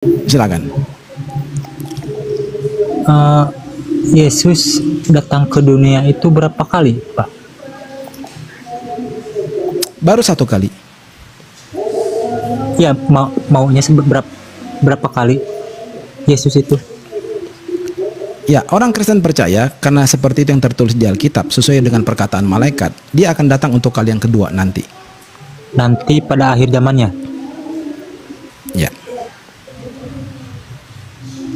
Silakan. Eh, Yesus datang ke dunia itu berapa kali, Pak? Baru satu kali. Ya, maunya berapa kali Yesus itu? Ya, orang Kristen percaya karena seperti itu yang tertulis di Alkitab sesuai dengan perkataan malaikat, dia akan datang untuk kali yang kedua nanti. Nanti pada akhir zamannya. Ya.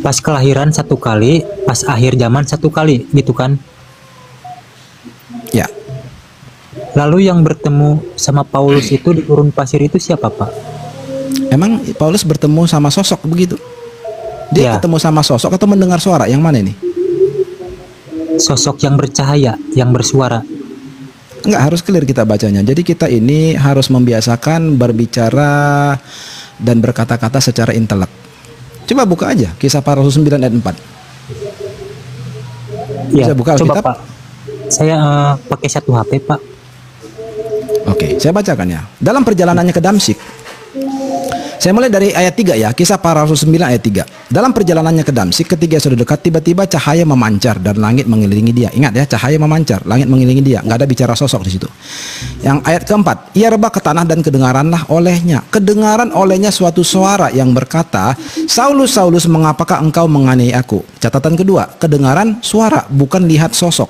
Pas kelahiran satu kali, pas akhir zaman satu kali, gitu kan? Ya. Lalu yang bertemu sama Paulus itu di gurun pasir itu siapa, Pak? Emang Paulus bertemu sama sosok begitu? Dia Ya, ketemu sama sosok atau mendengar suara? Yang mana ini? sosok yang bercahaya, yang bersuara. Enggak, harus clear kita bacanya. Jadi kita ini harus membiasakan berbicara dan berkata-kata secara intelek. Coba buka aja Kisah Para Rasul 9 ayat 4. Bisa Ya, buka coba, Alkitab? Pak. Saya pakai satu HP, Pak. Oke, saya bacakan ya. Dalam perjalanannya ke Damsyik. Saya mulai dari ayat 3 ya, Kisah Para Rasul 9 ayat 3. Dalam perjalanannya ke Damsyik, ketika sudah dekat, tiba-tiba cahaya memancar dan langit mengelilingi dia. Ingat ya, cahaya memancar, langit mengelilingi dia. Nggak ada bicara sosok di situ. Yang ayat keempat, ia rebah ke tanah dan kedengaranlah olehnya. Kedengaran olehnya suatu suara yang berkata, Saulus, Saulus, mengapakah engkau menganiaya aku? Catatan kedua, kedengaran suara, bukan lihat sosok.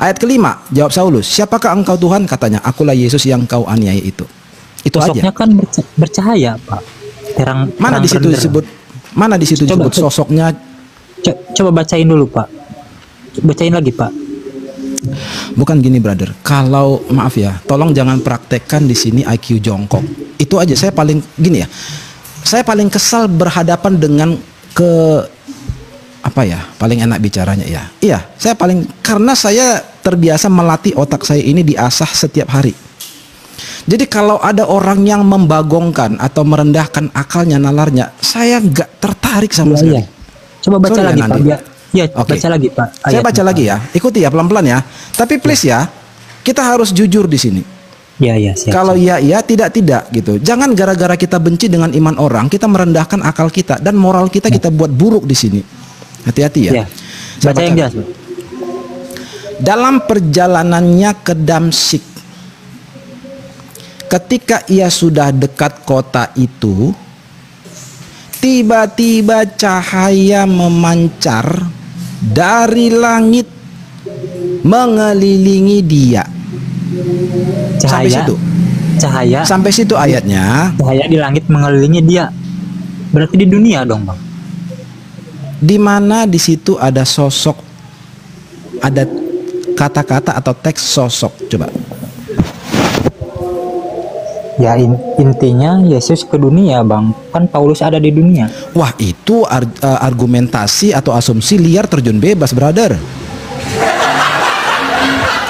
Ayat kelima, jawab Saulus, siapakah engkau Tuhan? Katanya, akulah Yesus yang kau aniaya itu. Itu Sosoknya aja. kan bercahaya, Pak. Mana di situ disebut? Mana di situ disebut sosoknya? Coba bacain dulu, Pak. Bacain lagi, Pak. Bukan gini, brother. Kalau maaf ya, tolong jangan praktekkan di sini IQ jongkok. Itu aja. Saya paling gini ya. Saya paling kesal berhadapan dengan apa ya? Paling enak bicaranya ya. Iya, saya paling karena saya terbiasa melatih otak saya ini diasah setiap hari. Jadi kalau ada orang yang membagongkan atau merendahkan akalnya, nalarnya, saya nggak tertarik sama sekali. Iya. Coba baca lagi, Pak. Ya, Oke. baca lagi, Pak. Saya baca lagi ya. Ikuti ya pelan-pelan ya. Tapi please ya, kita harus jujur di sini. Ya, siap. Kalau iya, tidak gitu. Jangan gara-gara kita benci dengan iman orang, kita merendahkan akal kita dan moral kita buat buruk di sini. Hati-hati ya. Baca yang jelas, Pak. Dalam perjalanannya ke Damsyik, ketika ia sudah dekat kota itu, tiba-tiba cahaya memancar dari langit mengelilingi dia. Sampai situ. Sampai situ ayatnya. Cahaya di langit mengelilingi dia. Berarti di dunia dong, Bang. Di mana di situ ada sosok, ada kata-kata atau teks sosok. Coba. Ya, intinya Yesus ke dunia, Bang. Kan Paulus ada di dunia. Wah, itu argumentasi atau asumsi liar terjun bebas, brother.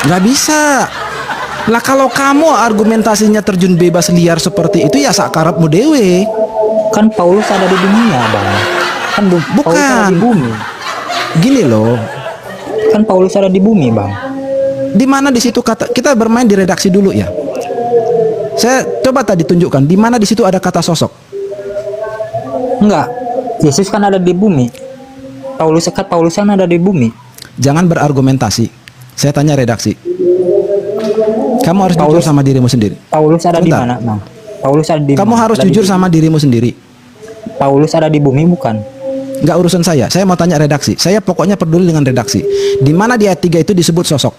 Nggak bisa. Lah kalau kamu argumentasinya terjun bebas liar seperti itu, ya sakarapmu dewe. Kan Paulus ada di dunia, Bang. Kan Paulus ada di bumi. Gini loh. Kan Paulus ada di bumi, Bang. Di mana di situ kata, kita bermain di redaksi dulu ya. Saya coba tadi tunjukkan di mana di situ ada kata sosok. Enggak. Yesus kan ada di bumi. Paulus kan ada di bumi. Jangan berargumentasi. Saya tanya redaksi. Kamu harus jujur sama dirimu sendiri. Paulus ada di mana, Bang? Paulus ada di Kamu harus jujur sama dirimu sendiri. Paulus ada di bumi bukan? Enggak urusan saya. Saya mau tanya redaksi. Saya pokoknya peduli dengan redaksi. Di mana di ayat 3 itu disebut sosok?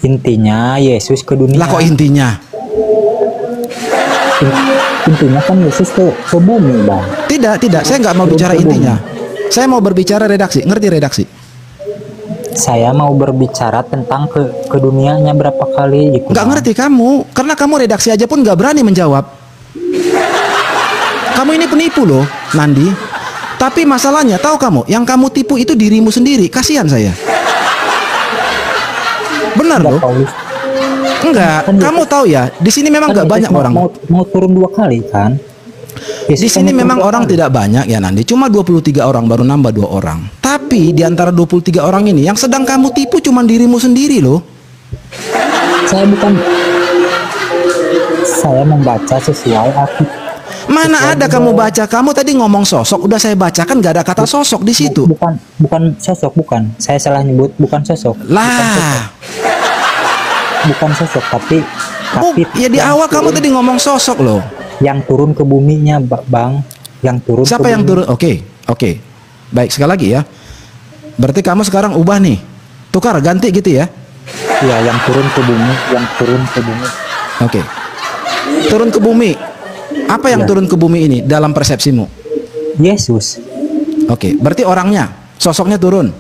Intinya Yesus ke dunia. Lah kok intinya? Intinya kan Yesus ke bumi, Bang. Tidak. Saya nggak mau bicara intinya. Saya mau berbicara redaksi. Ngerti redaksi? Saya mau berbicara tentang ke dunianya berapa kali gitu. Nggak ngerti kamu. Karena kamu redaksi aja pun nggak berani menjawab. Kamu ini penipu loh, Nandi. Tapi masalahnya, tahu kamu, yang kamu tipu itu dirimu sendiri. Kasihan saya. Benar loh. Enggak, kamu tahu ya, di sini memang nggak banyak orang. Mau turun 2 kali kan? Di sini memang orang tidak banyak ya Nandi, cuma 23 orang, baru nambah 2 orang. Tapi di antara 23 orang ini, yang sedang kamu tipu cuma dirimu sendiri loh. Saya membaca sesuai Mana ada kamu baca? Kamu tadi ngomong sosok, udah saya bacakan gak ada kata sosok di situ. Bukan sosok, bukan. Saya salah nyebut, bukan sosok. Lah. Bukan sosok, tapi Ya di awal kamu tadi ngomong sosok loh. Yang turun ke buminya, Bang. Yang turun. Siapa yang turun? Oke. Baik, sekali lagi ya. Berarti kamu sekarang ubah nih. Tukar, ganti gitu ya. Iya, yang turun ke bumi, yang turun ke bumi. Oke. Turun ke bumi. Apa yang Ya. turun ke bumi ini dalam persepsimu? Yesus. Oke, berarti orangnya, sosoknya turun.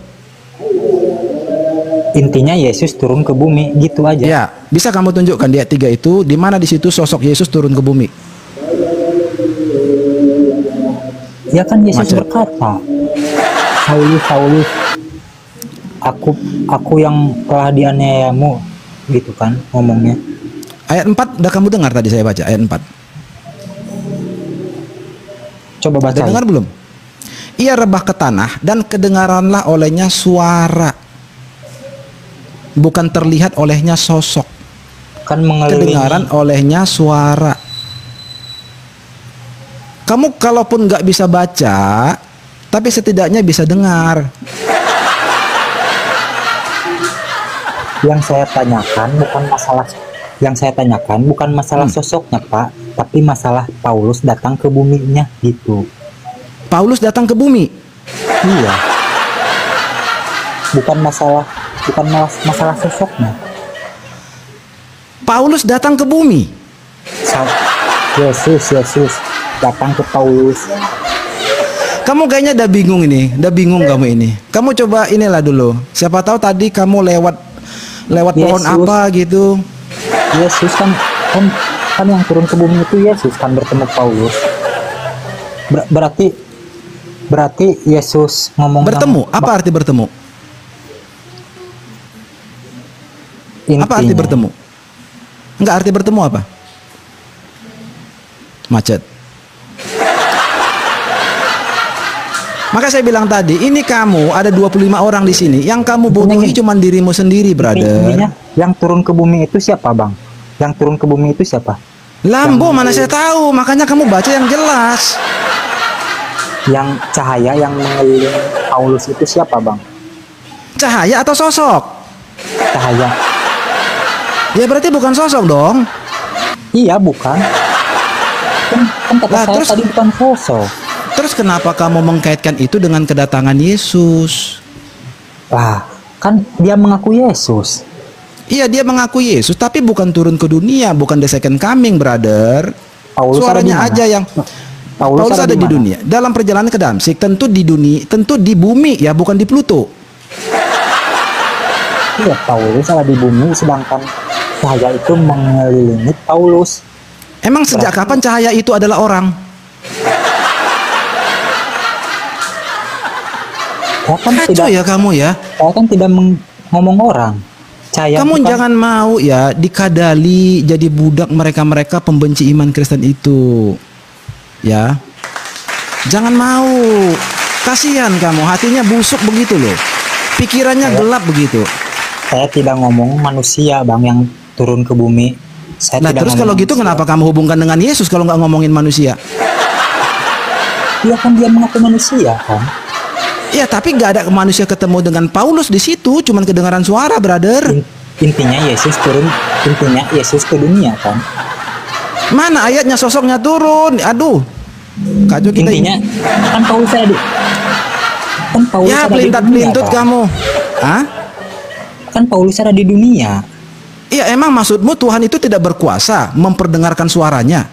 Intinya Yesus turun ke bumi, gitu aja. Ya, bisa kamu tunjukkan di ayat 3 itu di mana di situ sosok Yesus turun ke bumi? Ya kan Yesus Macet. berkata, Saulus, aku yang telah dianiayamu, gitu kan ngomongnya. Ayat 4 udah kamu dengar tadi saya baca ayat 4. Coba baca. Udah dengar belum? Ia rebah ke tanah dan kedengaranlah olehnya suara. Bukan terlihat olehnya sosok. Kan mengelilingi. Kedengaran olehnya suara. Kamu kalaupun nggak bisa baca, tapi setidaknya bisa dengar. Yang saya tanyakan bukan masalah sosoknya, Pak, tapi masalah Paulus datang ke buminya, gitu. Paulus datang ke bumi. Iya. Bukan masalah sosoknya. Paulus datang ke bumi. Yesus datang ke Paulus. Kamu kayaknya udah bingung ini, udah bingung kamu ini. Kamu coba inilah dulu. Siapa tahu tadi kamu lewat pohon Yesus. apa gitu. Yesus kan yang turun ke bumi itu Yesus kan bertemu Paulus. Berarti Yesus ngomong Bertemu, apa arti bertemu? Apa arti bertemu? Enggak, arti bertemu apa? Macet. Maka saya bilang tadi, ini kamu ada 25 orang di sini. Yang kamu bodohi cuma dirimu sendiri, brother. Intinya, yang turun ke bumi itu siapa, Bang? Yang turun ke bumi itu siapa? Lambo mana saya tahu, makanya kamu baca yang jelas. Yang cahaya yang mengelilingi Paulus itu siapa, Bang? Cahaya atau sosok? Cahaya. Ya berarti bukan sosok dong. Iya, bukan. Kan kata Lah, saya terus- tadi bukan sosok. Terus kenapa kamu mengkaitkan itu dengan kedatangan Yesus? Lah, kan dia mengaku Yesus. Iya, dia mengaku Yesus, tapi bukan turun ke dunia, bukan the second coming, brother. Paulus ada di Suaranya mana? aja yang Paulus ada di mana? dunia. Dalam perjalanan ke Damsik, tentu di dunia, tentu di bumi ya, bukan di Pluto. Iya, Paulus ada di bumi, sedangkan cahaya itu mengelilingi Paulus. Emang sejak kapan cahaya itu adalah orang? Kacau ya kamu ya. Saya kan tidak ngomong orang. Cahaya Kamu itu kan- jangan mau ya dikadali jadi budak mereka-mereka pembenci iman Kristen itu. Ya. Jangan mau. Kasihan kamu, hatinya busuk begitu loh. Pikirannya gelap begitu. Saya tidak ngomong manusia, Bang, yang turun ke bumi. Saya Nah, tidak terus ngomong kalau gitu manusia. kenapa kamu hubungkan dengan Yesus kalau nggak ngomongin manusia? Iya kan dia mengaku manusia kan. Ya, tapi nggak ada manusia ketemu dengan Paulus di situ, cuman kedengaran suara, brother. Intinya Yesus ke dunia kan. Mana ayatnya sosoknya turun? Aduh. Kacau kita Intinya ini. kan Paulus ada di Ya, ada di pelintat-pelintut dunia, Bang. kamu. Hah? Kan Paulus ada di dunia. Iya, emang maksudmu Tuhan itu tidak berkuasa memperdengarkan suaranya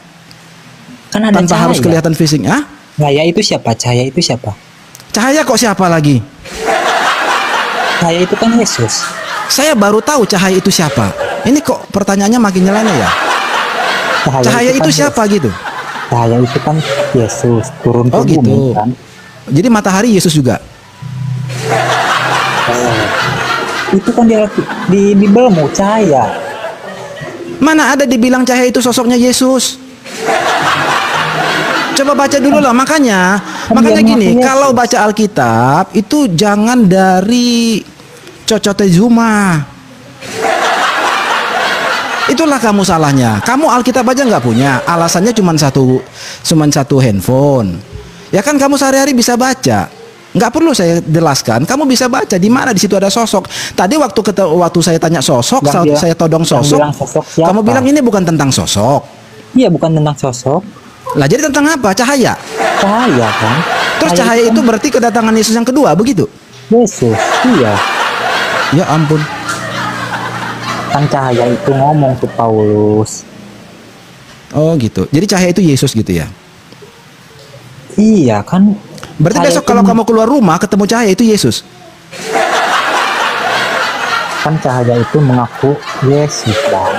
Kan ada tanpa cahaya. harus kelihatan fisik? Hah? Cahaya itu siapa? Cahaya itu siapa? Cahaya kok siapa lagi? Cahaya itu kan Yesus. Saya baru tahu cahaya itu siapa. Ini kok pertanyaannya makin nyeleneh ya? Cahaya itu kan siapa gitu? Cahaya itu kan Yesus turun ke Oh bumi gitu. kan. Jadi matahari Yesus juga. Itu kan di Bible mau cahaya. Mana ada dibilang cahaya itu sosoknya Yesus? Coba baca dulu lah. Makanya dia gini, mengaku kalau Yesus. baca Alkitab itu jangan dari Cocote Zuma. Itulah kamu salahnya. Kamu Alkitab aja nggak punya. Alasannya cuma satu handphone. Ya kan kamu sehari-hari bisa baca. Nggak perlu saya jelaskan. Kamu bisa baca di mana di situ ada sosok. Tadi waktu saya tanya sosok, saya todong sosok. Kamu bilang ini bukan tentang sosok. Iya, bukan tentang sosok. Lah jadi tentang apa? Cahaya. Cahaya kan. Terus cahaya itu berarti kedatangan Yesus yang kedua, begitu? Yesus, iya. Ya ampun. Kan cahaya itu ngomong ke Paulus. Oh gitu. Jadi cahaya itu Yesus gitu ya? Iya kan. Berarti besok kalau kamu keluar rumah ketemu cahaya itu Yesus? Kan cahaya itu mengaku Yesus kan.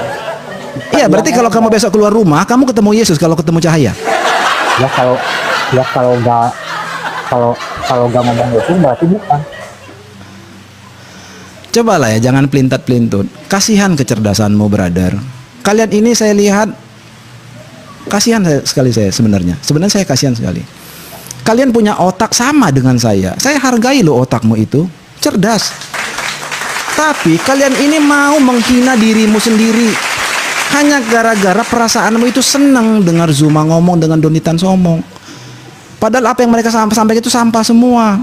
Iya, berarti kalau kamu besok keluar rumah kamu ketemu Yesus kalau ketemu cahaya? Ya kalau nggak ngomong Yesus berarti bukan. Cobalah ya, jangan pelintat-pelintut. Kasihan kecerdasanmu, brother. Kalian ini saya lihat kasihan sekali saya sebenarnya. Sebenarnya saya kasihan sekali. Kalian punya otak sama dengan saya. Saya hargai loh otakmu itu. Cerdas. Tapi kalian ini mau menghina dirimu sendiri. Hanya gara-gara perasaanmu itu senang dengar Zuma ngomong dengan Donitan somong. Padahal apa yang mereka sampaikan itu sampah semua.